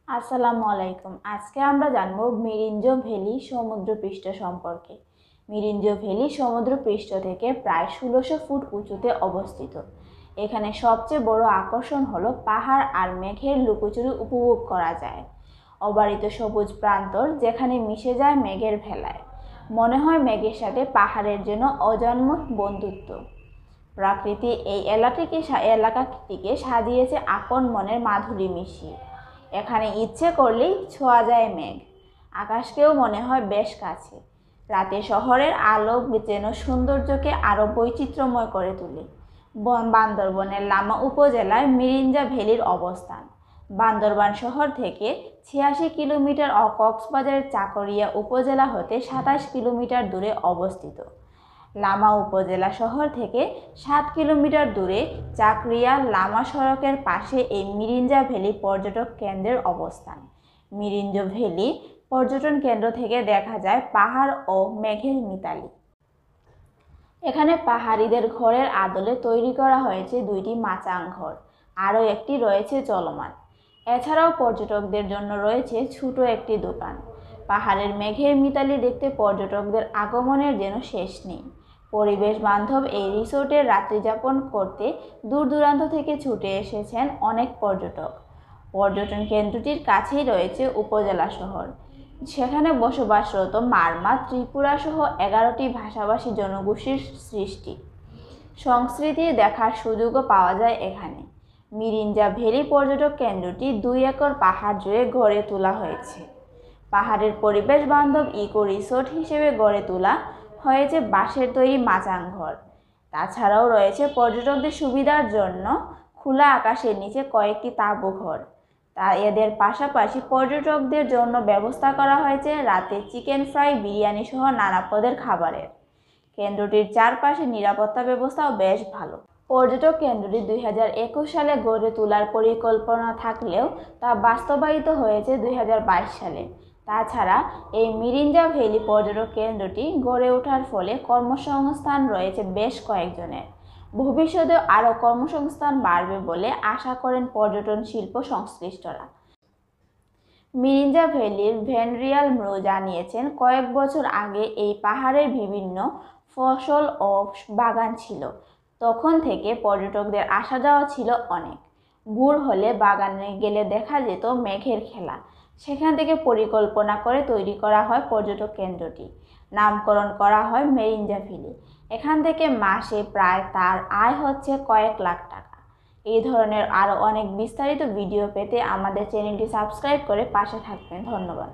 আসসালামু আলাইকুম। আজকে আমরা জানব মিরিঞ্জো ভ্যালি সমুদ্রপৃষ্ঠ সম্পর্কে। মিরিঞ্জো ভ্যালি সমুদ্রপৃষ্ঠ থেকে প্রায় ১৬০০ ফুট উঁচুতে অবস্থিত। এখানে সবচেয়ে বড় আকর্ষণ হলো পাহাড় আর মেঘের লুকোচুরি উপভোগ করা যায়। অবারিত সবুজ প্রান্তর যেখানে মিশে যায় মেঘের ভেলায়, মনে হয় মেঘের সাথে পাহাড়ের জন্য অজন্ম বন্ধুত্ব। প্রকৃতি এই এলাকাটিকে সাজিয়েছে আপন মনের মাধুরী মিশিয়ে। এখানে ইচ্ছে করলেই ছোঁয়া যায় মেঘ, আকাশকেও মনে হয় বেশ কাছে। রাতে শহরের আলো যেন সৌন্দর্যকে আরও বৈচিত্র্যময় করে তোলে। বান্দরবনের লামা উপজেলায় মিরিঞ্জা ভ্যালির অবস্থান। বান্দরবান শহর থেকে ৮৬ কিলোমিটার ও কক্সবাজারের চাকরিয়া উপজেলা হতে ২৭ কিলোমিটার দূরে অবস্থিত। লামা উপজেলা শহর থেকে ৭ কিলোমিটার দূরে চাকরিয়া লামা সড়কের পাশে এই মিরিঞ্জা ভ্যালি পর্যটক কেন্দ্রের অবস্থান। মিরিঞ্জা ভ্যালি পর্যটন কেন্দ্র থেকে দেখা যায় পাহাড় ও মেঘের মিতালি। এখানে পাহাড়িদের ঘরের আদলে তৈরি করা হয়েছে ২টি মাচাং ঘর, আরও একটি রয়েছে চলমান। এছাড়াও পর্যটকদের জন্য রয়েছে ছোট একটি দোকান। পাহাড়ের মেঘের মিতালি দেখতে পর্যটকদের আগমনের যেন শেষ নেই। পরিবেশ বান্ধব এই রিসোর্টে রাত্রিযাপন করতে দূর দূরান্ত থেকে ছুটে এসেছেন অনেক পর্যটক। পর্যটন কেন্দ্রটির কাছেই রয়েছে উপজেলা শহর, সেখানে বসবাসরত মারমা, ত্রিপুরা সহ ১১টি ভাষাভাষী জনগোষ্ঠীর সৃষ্টি সংস্কৃতি দেখার সুযোগও পাওয়া যায় এখানে। মিরিঞ্জা ভ্যালি পর্যটক কেন্দ্রটি ২ একর পাহাড় জুড়ে গড়ে তোলা হয়েছে। পাহাড়ের পরিবেশ বান্ধব ইকো রিসোর্ট হিসেবে গড়ে তোলা হয়েছে বাঁশের তৈরি মাচাং ঘর। তাছাড়াও রয়েছে পর্যটকদের সুবিধার জন্য খোলা আকাশের নিচে কয়েকটি তাঁবু ঘর। এদের পাশাপাশি পর্যটকদের জন্য ব্যবস্থা করা হয়েছে রাতে চিকেন ফ্রাই, বিরিয়ানি সহ নানা পদের খাবারের। কেন্দ্রটির চারপাশে নিরাপত্তা ব্যবস্থাও বেশ ভালো। পর্যটক কেন্দ্রটি ২০২১ সালে গড়ে তোলার পরিকল্পনা থাকলেও তা বাস্তবায়িত হয়েছে ২০২২ সালে। তাছাড়া এই মিরিঞ্জা ভ্যালি পর্যটক কেন্দ্রটি গড়ে ওঠার ফলে কর্মসংস্থান রয়েছে বেশ কয়েকজনের। ভবিষ্যতে আরও কর্মসংস্থান বাড়বে বলে আশা করেন পর্যটন শিল্প সংশ্লিষ্টরা। মিরিঞ্জা ভ্যালির ভেনরিয়াল ম্রো জানিয়েছেন, কয়েক বছর আগে এই পাহাড়ের বিভিন্ন ফসল ও বাগান ছিল। তখন থেকে পর্যটকদের আসা যাওয়া ছিল অনেক। ভোর হলে বাগানে গেলে দেখা যেত মেঘের খেলা। সেখান থেকে পরিকল্পনা করে তৈরি করা হয় পর্যটক কেন্দ্রটি। নামকরণ করা হয় মিরিঞ্জা ভ্যালি। এখান থেকে মাসে প্রায় তার আয় হচ্ছে কয়েক লাখ টাকা। এই ধরনের আরও অনেক বিস্তারিত ভিডিও পেতে আমাদের চ্যানেলটি সাবস্ক্রাইব করে পাশে থাকবেন। ধন্যবাদ।